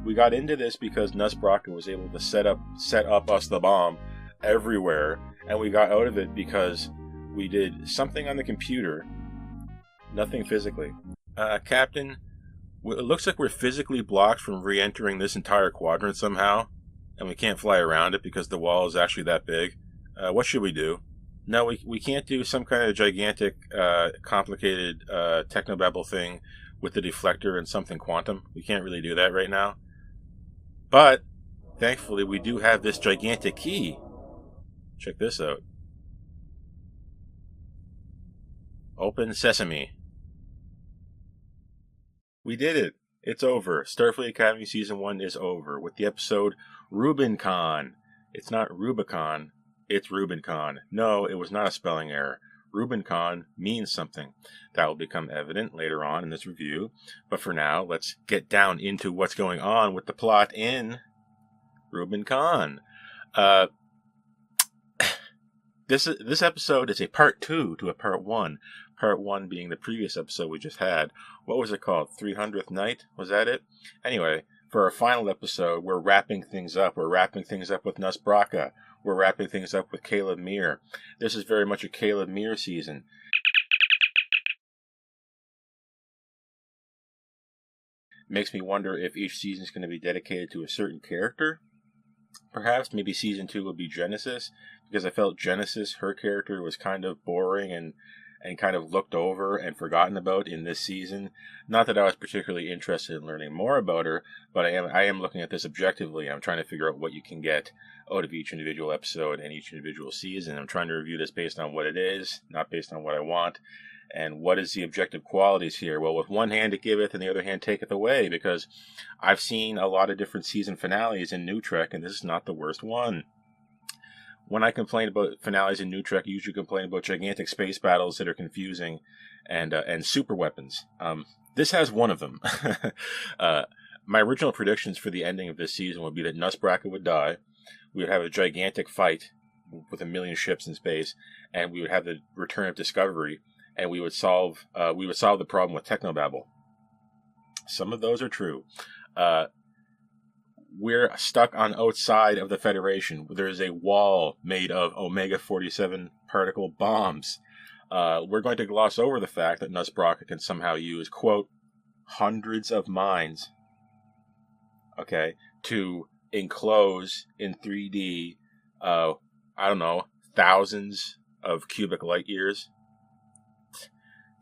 We got into this because Nusbraka was able to set up us the bomb everywhere, and we got out of it because we did something on the computer, nothing physically. Captain, it looks like we're physically blocked from re-entering this entire quadrant somehow, and we can't fly around it because the wall is actually that big. What should we do? No, we can't do some kind of gigantic, complicated technobabble thing with the deflector and something quantum. We can't really do that right now. But, thankfully, we do have this gigantic key. Check this out. Open sesame. We did it. It's over. Starfleet Academy Season 1 is over with the episode Rubicon. It's not Rubicon. It's Rubicon. No, it was not a spelling error. Rubicon means something. That will become evident later on in this review. But for now, let's get down into what's going on with the plot in Rubicon. This episode is a part 2 to a part 1. Part 1 being the previous episode we just had. What was it called? 300th Night? Was that it? Anyway, for our final episode, we're wrapping things up. We're wrapping things up with Nusbraka. We're wrapping things up with Caleb Meir. This is very much a Caleb Meir season. Makes me wonder if each season is going to be dedicated to a certain character. Perhaps maybe season 2 will be Genesis, because I felt Genesis, her character, was kind of boring and kind of looked over and forgotten about in this season. Not that I was particularly interested in learning more about her, but I am looking at this objectively. I'm trying to figure out what you can get out of each individual episode and each individual season. I'm trying to review this based on what it is, not based on what I want. And what is the objective qualities here? Well, with one hand it giveth and the other hand taketh away, because I've seen a lot of different season finales in New Trek, and this is not the worst one. When I complain about finales in New Trek, I usually complain about gigantic space battles that are confusing and super weapons. This has one of them. My original predictions for the ending of this season would be that Nusbraka would die. We would have a gigantic fight with 1 million ships in space, and we would have the return of Discovery, and we would solve the problem with technobabble. Some of those are true. We're stuck on outside of the Federation. There is a wall made of Omega-47 particle bombs. We're going to gloss over the fact that Nusbraka can somehow use, quote, hundreds of minds, okay, to enclose in 3D, I don't know, thousands of cubic light years.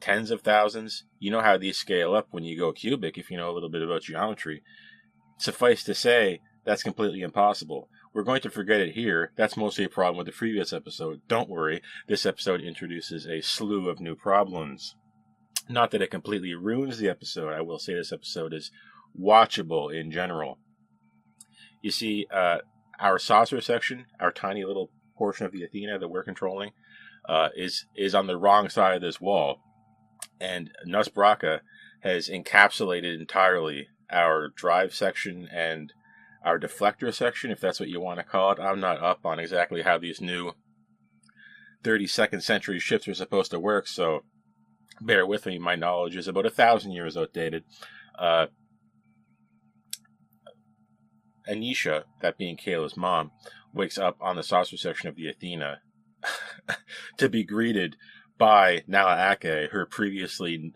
Tens of thousands. You know how these scale up when you go cubic if you know a little bit about geometry. Suffice to say, that's completely impossible. We're going to forget it here. That's mostly a problem with the previous episode. Don't worry, this episode introduces a slew of new problems. Not that it completely ruins the episode. I will say this episode is watchable in general. You see, our saucer section, our tiny little portion of the Athena that we're controlling, is on the wrong side of this wall. And Nusbraka has encapsulated entirely our drive section and our deflector section, if that's what you want to call it. I'm not up on exactly how these new 32nd century ships are supposed to work, so bear with me. My knowledge is about 1,000 years outdated. Anisha, that being Kayla's mom, wakes up on the saucer section of the Athena to be greeted by Nahla, her previously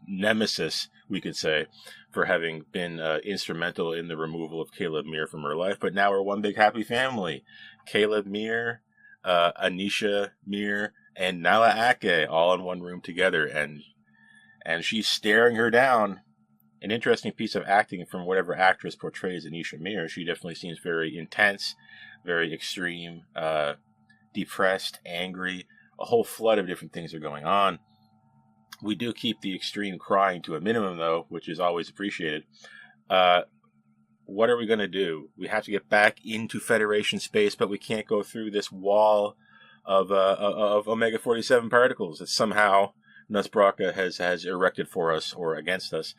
nemesis, we could say, for having been instrumental in the removal of Caleb Meir from her life. But now we're one big happy family. Caleb Meir, Anisha Meir, and Nahla all in one room together. And she's staring her down. An interesting piece of acting from whatever actress portrays Anisha Meir. She definitely seems very intense, very extreme, depressed, angry. A whole flood of different things are going on. We do keep the extreme crying to a minimum, though, which is always appreciated. What are we going to do? We have to get back into Federation space, but we can't go through this wall of Omega-47 particles that somehow Nusbraka has erected for us or against us.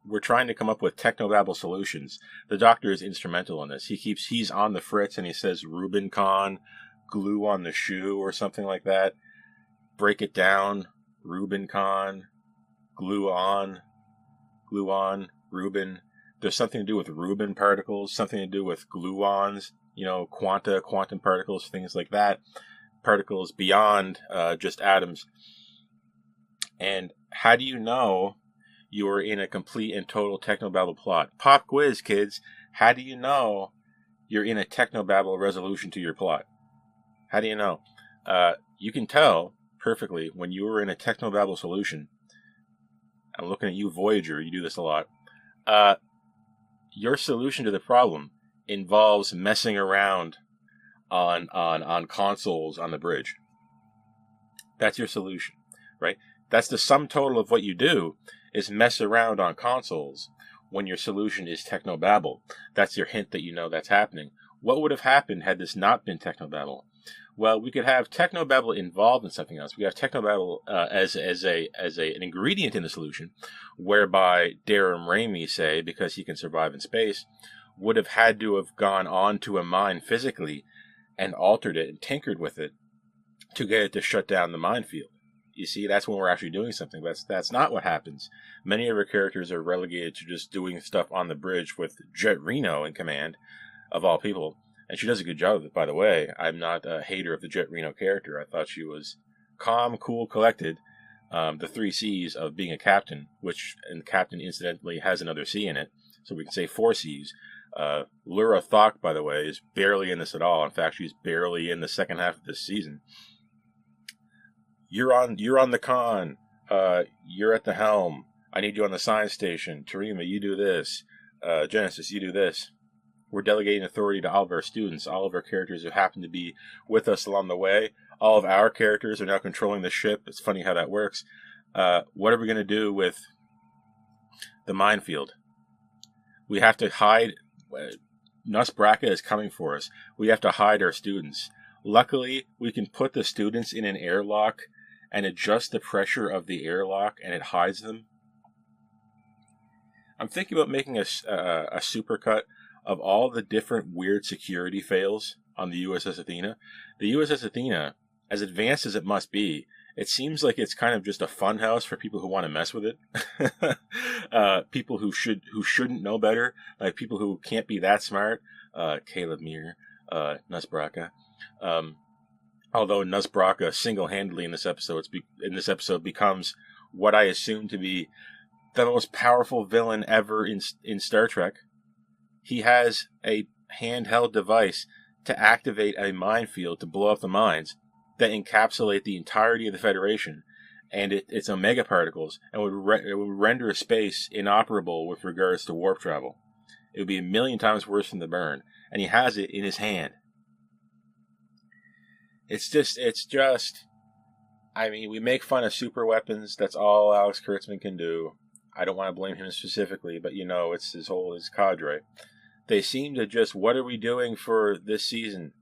We're trying to come up with technobabble solutions. The Doctor is instrumental in this. He's on the fritz and he says Rubicon, glue on the shoe or something like that. Break it down, Rubicon, glue on, Reuben. There's something to do with Rubin particles, something to do with gluons, quantum particles, things like that. Particles beyond just atoms. And how do you know you are in a complete and total technobabble plot? Pop quiz, kids. How do you know you're in a technobabble resolution to your plot? How do you know? You can tell perfectly when you are in a technobabble solution. I'm looking at you, Voyager. You do this a lot. Your solution to the problem involves messing around on consoles on the bridge. That's your solution, right? That's the sum total of what you do is mess around on consoles when your solution is technobabble. That's your hint that you know that's happening. What would have happened had this not been technobabble? Well, we could have technobabble involved in something else. We have technobabble as an ingredient in the solution, whereby Darem Reymi, say, because he can survive in space, would have had to have gone onto a mine physically and altered it and tinkered with it to get it to shut down the minefield. You see, that's when we're actually doing something. But that's not what happens. Many of our characters are relegated to just doing stuff on the bridge with Jet Reno in command, of all people. And she does a good job of it, by the way. I'm not a hater of the Jet Reno character. I thought she was calm, cool, collected. The 3 C's of being a captain, and captain incidentally has another C in it. So we can say 4 C's. Lura Thok, by the way, is barely in this at all. In fact, she's barely in the second half of this season. You're on the con. You're at the helm. I need you on the science station. Tarima, you do this. Genesis, you do this. We're delegating authority to all of our students, all of our characters who happen to be with us along the way. All of our characters are now controlling the ship. It's funny how that works. What are we going to do with the minefield? We have to hide. Nusbraka is coming for us. We have to hide our students. Luckily, we can put the students in an airlock and adjust the pressure of the airlock, and it hides them. I'm thinking about making a supercut of all the different weird security fails on the U.S.S. Athena. The U.S.S. Athena, as advanced as it must be, it seems like it's kind of just a fun house for people who want to mess with it. People who shouldn't know better, like people who can't be that smart. Caleb Muir, Nusbraka. Although Nusbraka single-handedly in this episode becomes what I assume to be the most powerful villain ever in Star Trek. He has a handheld device to activate a minefield to blow up the mines that encapsulate the entirety of the Federation, and it's omega particles, and it would render space inoperable with regards to warp travel. It would be 1,000,000 times worse than the burn, and he has it in his hand. It's just, I mean, we make fun of super weapons. That's all Alex Kurtzman can do. I don't want to blame him specifically, but it's his cadre. They seem to just, what are we doing for this season?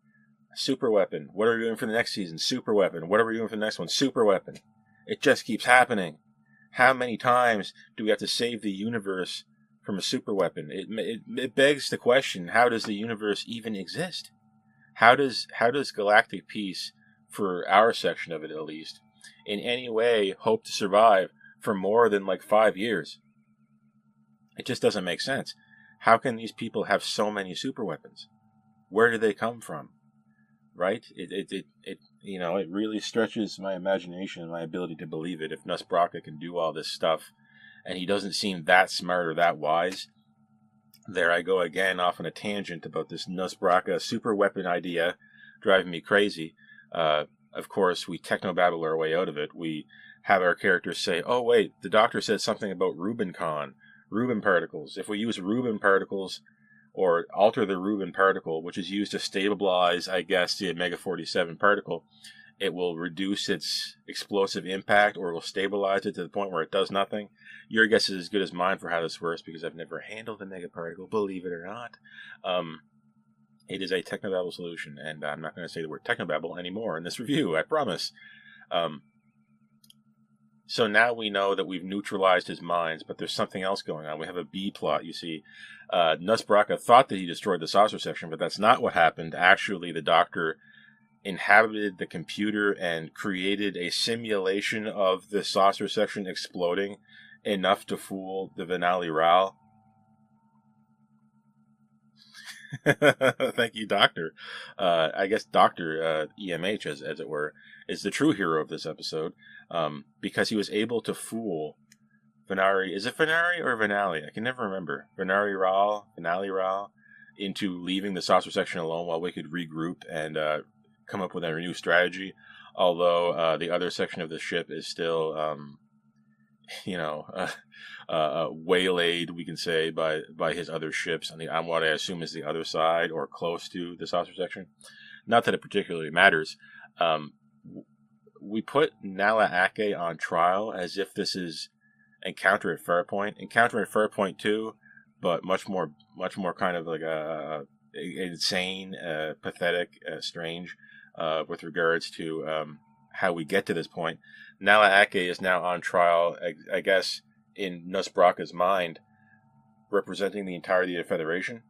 Super weapon. What are we doing for the next season? Super weapon. What are we doing for the next one? Super weapon. It just keeps happening. How many times do we have to save the universe from a super weapon? It begs the question, how does the universe even exist? How does galactic peace, for our section of it at least, in any way hope to survive for more than 5 years? It just doesn't make sense. How can these people have so many super weapons? Where do they come from? Right? It really stretches my imagination and my ability to believe it. If Nusbraka can do all this stuff, and he doesn't seem that smart or that wise, there I go again off on a tangent about this Nusbraka super weapon idea, driving me crazy. Of course, we technobabble our way out of it. We have our characters say, "Oh wait, the doctor said something about Rubin particles. If we use Rubin particles, or alter the Rubin particle, which is used to stabilize, I guess, the Omega-47 particle, it will reduce its explosive impact, or it will stabilize it to the point where it does nothing." Your guess is as good as mine for how this works, because I've never handled a mega particle, believe it or not. It is a technobabble solution, and I'm not going to say the word technobabble anymore in this review, I promise. So now we know that we've neutralized his minds, but there's something else going on. We have a B plot, you see. Nusbraka thought that he destroyed the saucer section, but that's not what happened. Actually, the doctor inhabited the computer and created a simulation of the saucer section exploding enough to fool the Venali Ral. Thank you, Doctor. I guess Doctor EMH, as it were, is the true hero of this episode, because he was able to fool Venari. Is it Venari or Venali? I can never remember. Venali Ral, into leaving the saucer section alone while we could regroup and come up with a new strategy. Although the other section of the ship is still, waylaid, we can say, by his other ships on what I assume is the other side or close to the saucer section. Not that it particularly matters. We put Nahla Ake on trial as if this is Encounter at Farpoint 2, but much more kind of like a insane, pathetic, strange, with regards to how we get to this point. Nahla Ake is now on trial, I guess, in Nusbraka's mind, representing the entirety of the Federation.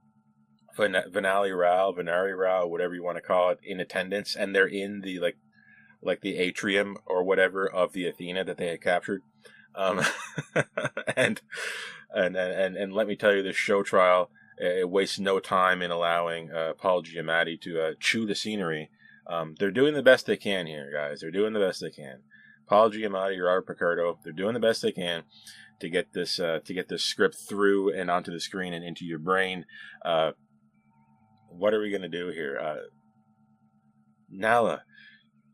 Venari Rao, whatever you want to call it, in attendance, and they're in the like the atrium or whatever of the Athena that they had captured. And let me tell you, this show trial, it wastes no time in allowing Paul Giamatti to chew the scenery. They're doing the best they can here, guys. They're doing the best they can. Paul Giamatti, Robert Picardo, they're doing the best they can to get this script through and onto the screen and into your brain. What are we gonna do here? Nahla,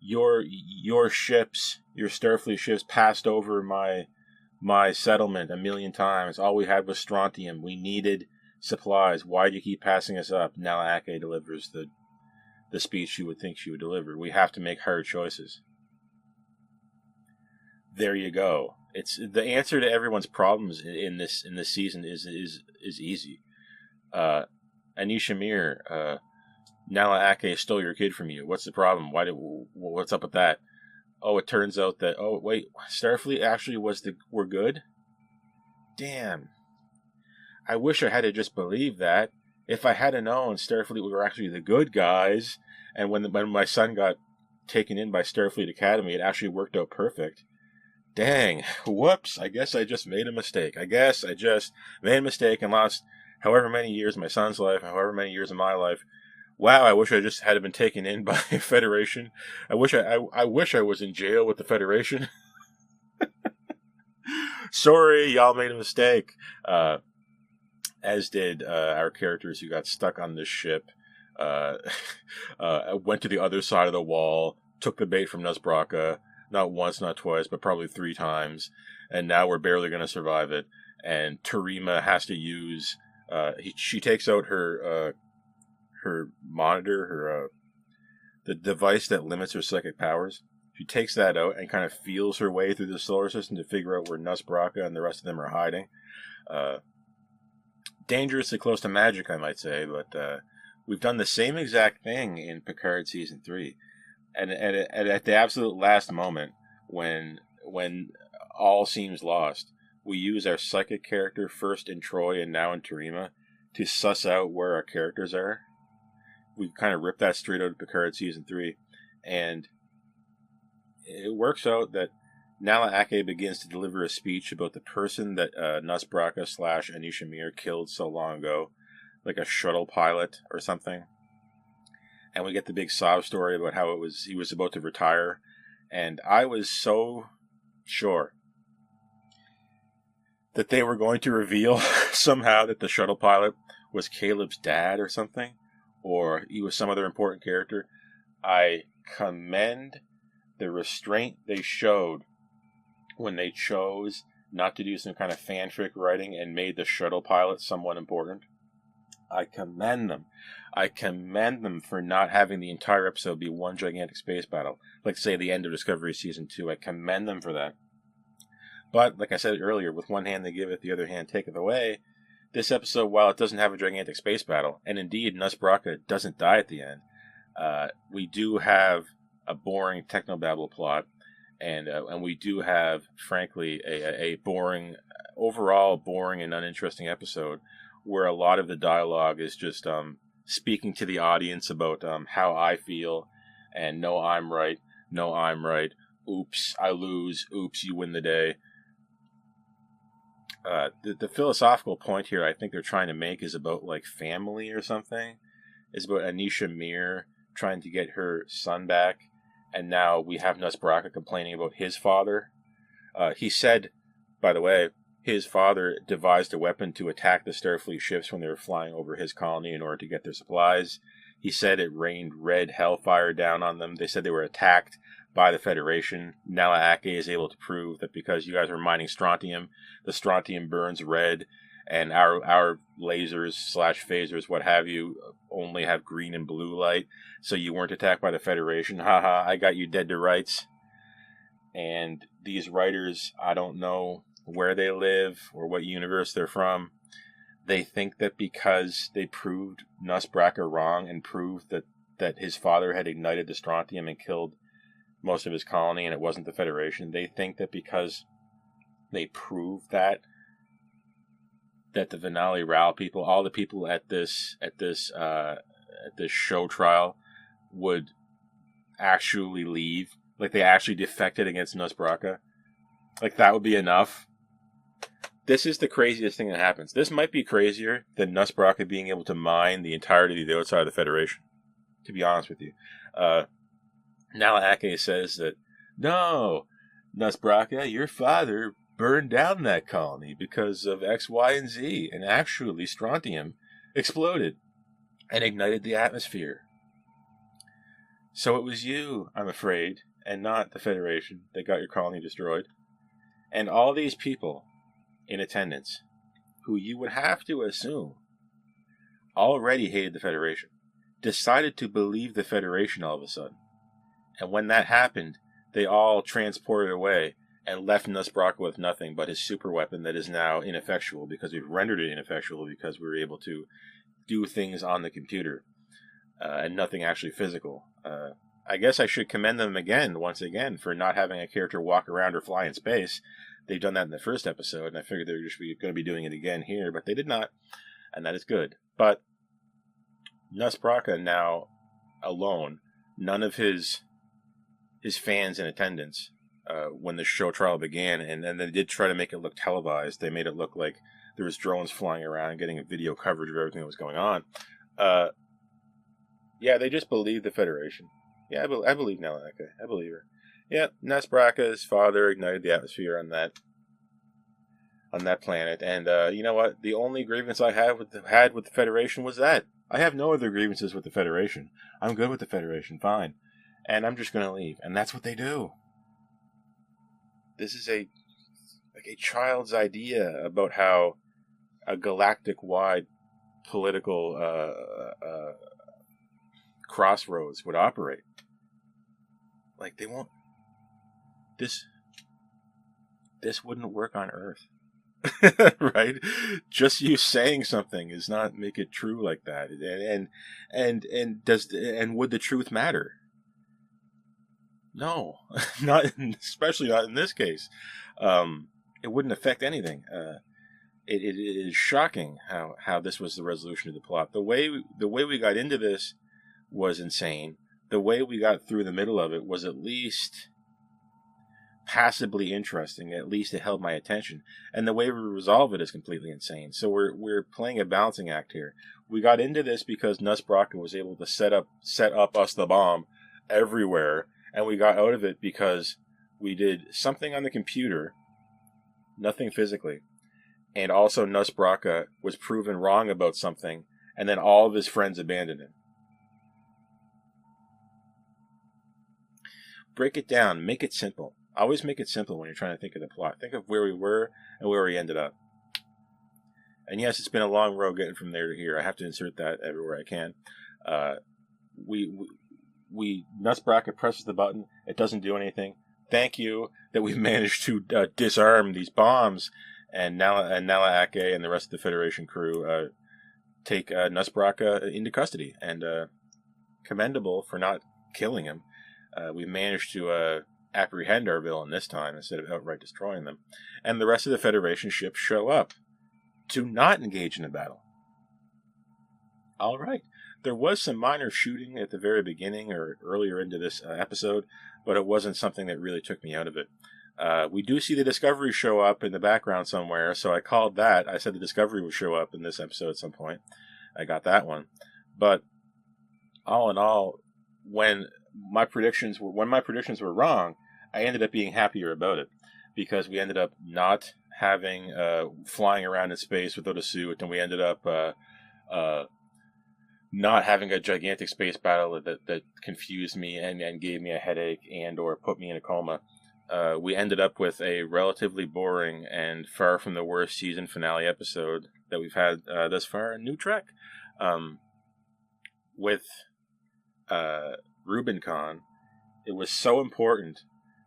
your ships, your Starfleet ships, passed over my settlement a million times. All we had was strontium. We needed supplies. Why do you keep passing us up? Nahla Ake delivers the speech you would think she would deliver. We have to make hard choices. There you go. It's the answer to everyone's problems in this season is easy. Anisha Mir, Nahla Ake stole your kid from you. What's the problem? What's up with that? Oh, it turns out that Starfleet actually were good. Damn. I wish I had to just believe that. If I had known Starfleet were actually the good guys, and when my son got taken in by Starfleet Academy, it actually worked out perfect. Dang. Whoops. I guess I just made a mistake. I and lost however many years of my son's life, however many years of my life. Wow, I wish I just had been taken in by a Federation. I wish I was in jail with the Federation. Sorry, y'all made a mistake. As did our characters who got stuck on this ship. Went to the other side of the wall, took the bait from Nusbraka, not once, not twice, but probably 3 times, and now we're barely going to survive it. And Tarima has to use. She takes out her monitor, the device that limits her psychic powers. She takes that out and kind of feels her way through the solar system to figure out where Nusbraka and the rest of them are hiding. Dangerously close to magic, I might say, but we've done the same exact thing in Picard Season 3. And at the absolute last moment, when all seems lost, we use our psychic character, first in Troy and now in Tarima, to suss out where our characters are. We kind of ripped that straight out of Picard Season 3, and it works out that Nahla Ake begins to deliver a speech about the person that Nusbraka / Anisha Mir killed so long ago, like a shuttle pilot or something. And we get the big sob story about how he was about to retire, and I was so sure that they were going to reveal somehow that the shuttle pilot was Caleb's dad or something, or he was some other important character. I commend the restraint they showed when they chose not to do some kind of fanfic writing and made the shuttle pilot somewhat important. I commend them. I commend them for not having the entire episode be one gigantic space battle, like say the end of Discovery Season 2. I commend them for that. But, like I said earlier, with one hand they give it, the other hand taketh away. This episode, while it doesn't have a gigantic space battle, and indeed Nusbraka doesn't die at the end, we do have a boring technobabble plot, and we do have, frankly, a boring, overall boring and uninteresting episode, where a lot of the dialogue is just speaking to the audience about how I feel, and no, I'm right, oops, I lose, oops, you win the day. The philosophical point here I think they're trying to make is about like family or something. It's about Anisha Mir trying to get her son back, and now we have Nusbraka complaining about his father. He said, by the way, his father devised a weapon to attack the Starfleet ships when they were flying over his colony in order to get their supplies. He said it rained red hellfire down on them. They said they were attacked by the Federation. Nahla is able to prove that because you guys were mining strontium, the strontium burns red, and our lasers / phasers, what have you, only have green and blue light, so you weren't attacked by the Federation. Haha, I got you dead to rights. And these writers, I don't know where they live or what universe they're from. They think that because they proved Nusbraka wrong and proved that his father had ignited the strontium and killed most of his colony and it wasn't the Federation, they think that because they proved that the Venali Rao people, all the people at this show trial, would actually leave. Like they actually defected against Nusbraka. Like that would be enough. This is the craziest thing that happens. This might be crazier than Nusbraka being able to mine the entirety of the outside of the Federation, to be honest with you. Nahla says that, no, Nusbraka, your father burned down that colony because of X, Y, and Z, and actually strontium exploded and ignited the atmosphere. So it was you, I'm afraid, and not the Federation that got your colony destroyed. And all these people in attendance, who you would have to assume already hated the Federation, decided to believe the Federation all of a sudden. And when that happened, they all transported away and left Nusbraka with nothing but his super weapon that is now ineffectual because we've rendered it ineffectual because we were able to do things on the computer and nothing actually physical. I guess I should commend them once again, for not having a character walk around or fly in space. They've done that in the first episode, and I figured they were just going to be doing it again here, but they did not, and that is good. But Nusbraka now alone, none of his fans in attendance when the show trial began, and they did try to make it look televised. They made it look like there was drones flying around getting a video coverage of everything that was going on. Yeah, they just believed the Federation. Yeah, I believe Nahla. I believe her. Yeah, Nusbraka's father ignited the atmosphere on that planet, and you know what? The only grievance I had with the Federation was that. I have no other grievances with the Federation. I'm good with the Federation, fine. And I'm just going to leave. And that's what they do. This is a child's idea about how a galactic-wide political crossroads would operate. Like, they won't... This wouldn't work on Earth. Right? Just you saying something does not make it true like that. And would the truth matter? No, especially not in this case. It wouldn't affect anything. It is shocking how this was the resolution of the plot. The way we got into this was insane. The way we got through the middle of it was at least passably interesting. At least it held my attention. And the way we resolve it is completely insane. So we're playing a balancing act here. We got into this because Nusbraka was able to set up us the bomb everywhere. And we got out of it because we did something on the computer, nothing physically. And also Nusbraka was proven wrong about something, and then all of his friends abandoned him. Break it down. Make it simple. Always make it simple when you're trying to think of the plot. Think of where we were and where we ended up. And yes, it's been a long road getting from there to here. I have to insert that everywhere I can. Nusbraka presses the button. It doesn't do anything. Thank you that we managed to disarm these bombs. And Nahla and the rest of the Federation crew take Nusbraka into custody. And commendable for not killing him. We managed to apprehend our villain this time instead of outright destroying them. And the rest of the Federation ships show up to not engage in a battle. All right. There was some minor shooting at the very beginning or earlier into this episode, but it wasn't something that really took me out of it. We do see the Discovery show up in the background somewhere, so I called that. I said the Discovery would show up in this episode at some point. I got that one. But all in all, when my predictions were wrong, I ended up being happier about it, because we ended up not having flying around in space without a suit, and we ended up not having a gigantic space battle that confused me and gave me a headache and or put me in a coma. We ended up with a relatively boring and far from the worst season finale episode that we've had thus far in New Trek. With Rubicon, it was so important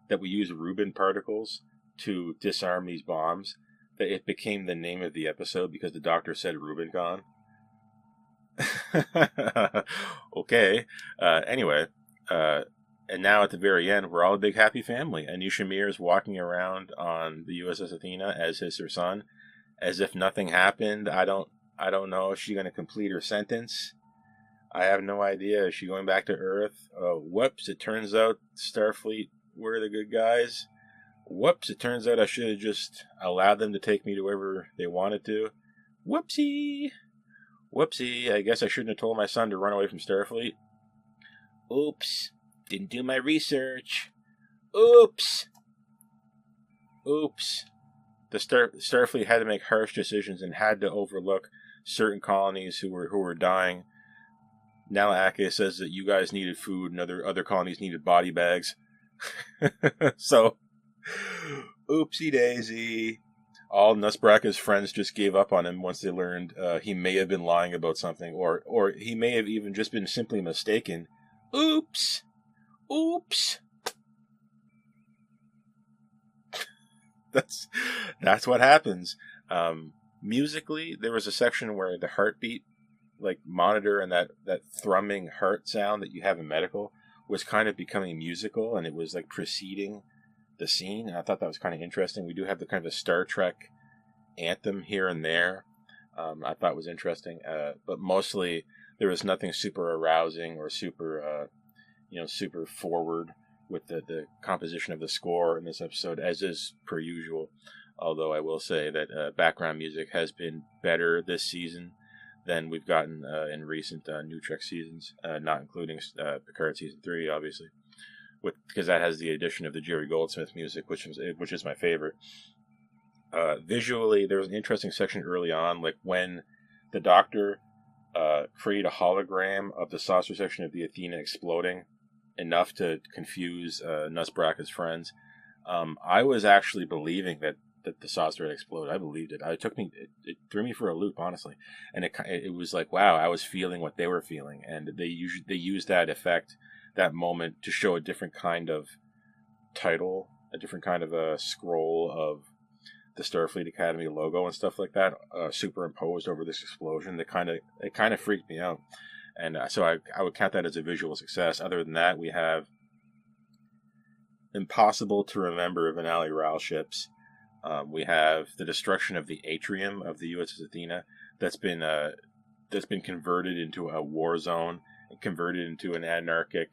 that we use Rubin particles to disarm these bombs that it became the name of the episode because the doctor said Rubicon. Okay. Anyway, and now at the very end, we're all a big happy family. Anisha Mir is walking around on the USS Athena as her son, as if nothing happened. I don't know. Is she going to complete her sentence? I have no idea. Is she going back to Earth? Whoops! It turns out Starfleet were the good guys. Whoops! It turns out I should have just allowed them to take me to wherever they wanted to. Whoopsie! Whoopsie! I guess I shouldn't have told my son to run away from Starfleet. Oops! Didn't do my research. Oops! Oops! The Starfleet had to make harsh decisions and had to overlook certain colonies who were dying. Nahla says that you guys needed food and other colonies needed body bags. So, oopsie daisy. All Nusbraka's friends just gave up on him once they learned he may have been lying about something, or he may have even just been simply mistaken. Oops! Oops! That's what happens. Musically, there was a section where the heartbeat monitor and that thrumming heart sound that you have in medical was kind of becoming musical, and it was preceding the scene. And I thought that was kind of interesting. We do have the kind of a Star Trek anthem here and there. I thought was interesting, but mostly there was nothing super arousing or super super forward with the composition of the score in this episode, as is per usual. Although I will say that background music has been better this season than we've gotten in recent New Trek seasons, not including Picard season 3, obviously, because that has the addition of the Jerry Goldsmith music, which is my favorite. Visually, there was an interesting section early on, when the Doctor created a hologram of the saucer section of the Athena exploding enough to confuse Nusbraka's friends. I was actually believing that the saucer had exploded. I believed it. It threw me for a loop, honestly. And it was wow, I was feeling what they were feeling. And they used that effect, that moment, to show a different kind of title, a different kind of a scroll of the Starfleet Academy logo and stuff like that, superimposed over this explosion. It kind of freaked me out. And so I would count that as a visual success. Other than that, we have impossible to remember Vanelli Ral ships. We have the destruction of the atrium of the U.S.S. Athena that's been converted into a war zone and converted into an anarchic,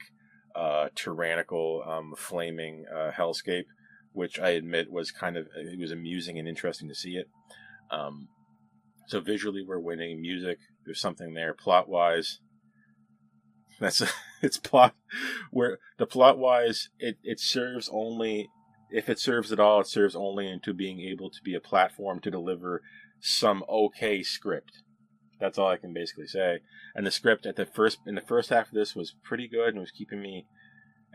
tyrannical, flaming hellscape, which I admit it was amusing and interesting to see it. So visually, we're winning. Music, there's something there. Plot-wise, it's plot where the plot-wise it serves only. If it serves at all, it serves only into being able to be a platform to deliver some okay script. That's all I can basically say. And the script in the first half of this was pretty good and was keeping me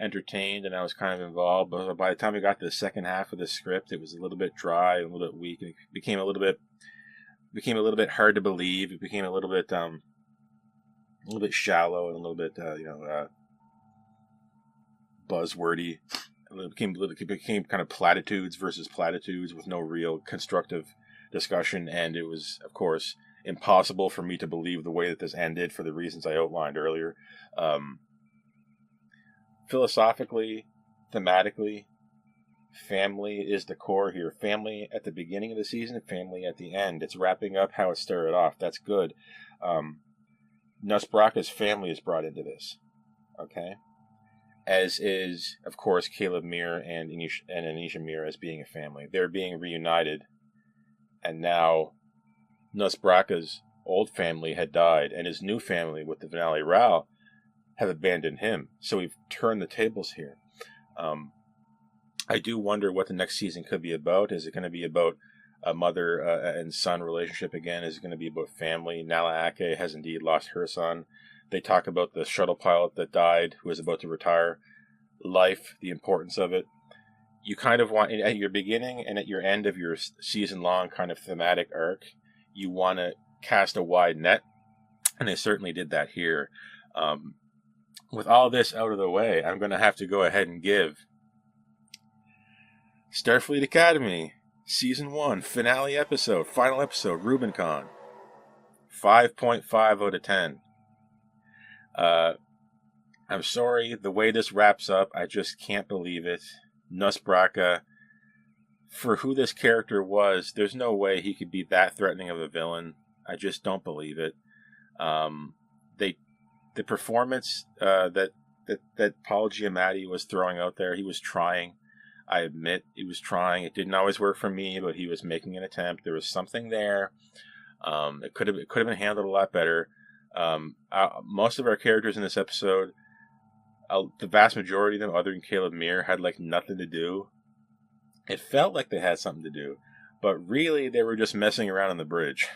entertained, and I was kind of involved. But by the time we got to the second half of the script, it was a little bit dry, a little bit weak, and it became a little bit hard to believe. It became a little bit shallow and a little bit buzzwordy. It became kind of platitudes versus platitudes with no real constructive discussion, and it was, of course, impossible for me to believe the way that this ended for the reasons I outlined earlier. Philosophically, thematically, family is the core here. Family at the beginning of the season, family at the end. It's wrapping up how it started off. That's good. Nusbraka's family is brought into this. Okay? as is, of course, Caleb Mir and Anisha Mir as being a family. They're being reunited, and now Nusbraka's old family had died, and his new family with the Venali Rao have abandoned him. So we've turned the tables here. I do wonder what the next season could be about. Is it going to be about a mother and son relationship again? Is it going to be about family? Nahla Ake has indeed lost her son. They talk about the shuttle pilot that died, who is about to retire. Life, the importance of it. You kind of want, at your beginning and at your end of your season-long kind of thematic arc, you want to cast a wide net, and they certainly did that here. With all this out of the way, I'm going to have to go ahead and give Starfleet Academy, Season 1, finale episode, final episode, Rubicon, 5.5 out of 10. I'm sorry, the way this wraps up, I just can't believe it. Nusbraka, for who this character was, there's no way he could be that threatening of a villain. I just don't believe it. The performance that Paul Giamatti was throwing out there, he was trying. I admit he was trying. It didn't always work for me, but he was making an attempt. There was something there. It could have been handled a lot better. Most of our characters in this episode, the vast majority of them, other than Caleb Mir, had like nothing to do. It felt like they had something to do, but really they were just messing around on the bridge.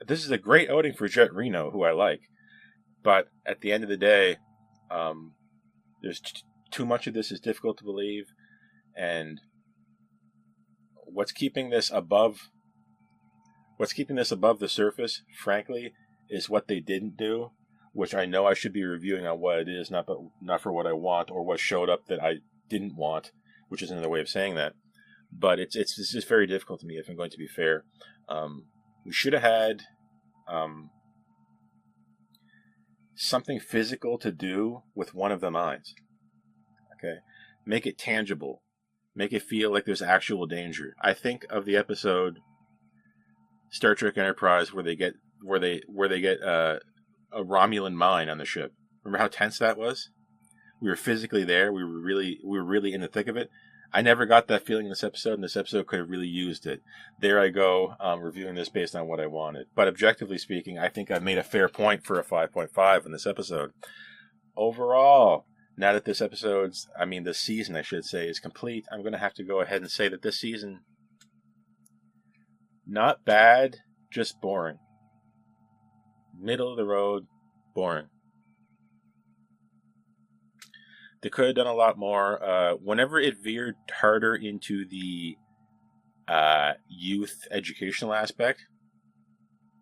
This is a great outing for Jet Reno, who I like, but at the end of the day, there's too much of this is difficult to believe, and what's keeping this above the surface, frankly, is what they didn't do, which I know I should be reviewing on what it is, not for what I want or what showed up that I didn't want, which is another way of saying that. But it's just very difficult to me, if I'm going to be fair. We should have had something physical to do with one of the minds. Okay, make it tangible, make it feel like there's actual danger. I think of the episode Star Trek Enterprise where they get a Romulan mine on the ship. Remember how tense that was? We were physically there. We were really in the thick of it. I never got that feeling in this episode, and this episode could have really used it. There I go, reviewing this based on what I wanted. But objectively speaking, I think I've made a fair point for a 5.5 in this episode. Overall, now that this season, I should say, is complete, I'm going to have to go ahead and say that this season, not bad, just boring. Middle of the road, boring. They could have done a lot more. Whenever it veered harder into the youth educational aspect,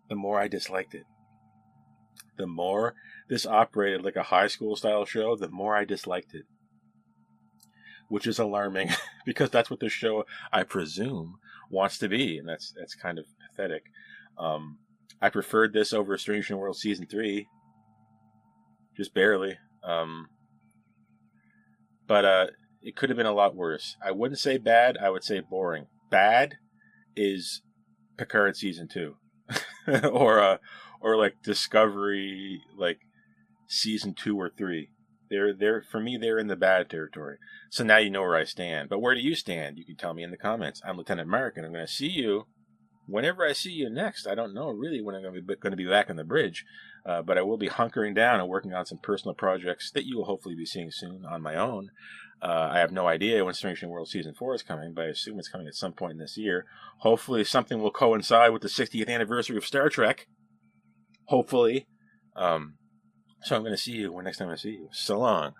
the more I disliked it. The more this operated like a high school style show, the more I disliked it. Which is alarming, because that's what this show, I presume, wants to be, and that's kind of pathetic. I preferred this over Strange New World Season 3. Just barely. But it could have been a lot worse. I wouldn't say bad, I would say boring. Bad is Picard Season 2. or like Discovery, like Season 2 or 3. They're for me, they're in the bad territory. So now you know where I stand. But where do you stand? You can tell me in the comments. I'm Lieutenant Mark, and I'm going to see you whenever I see you next. I don't know really when I'm going to be back on the bridge, but I will be hunkering down and working on some personal projects that you will hopefully be seeing soon on my own. I have no idea when Strange New World Season 4 is coming, but I assume it's coming at some point in this year. Hopefully something will coincide with the 60th anniversary of Star Trek. Hopefully. So I'm going to see you next time I see you. So long.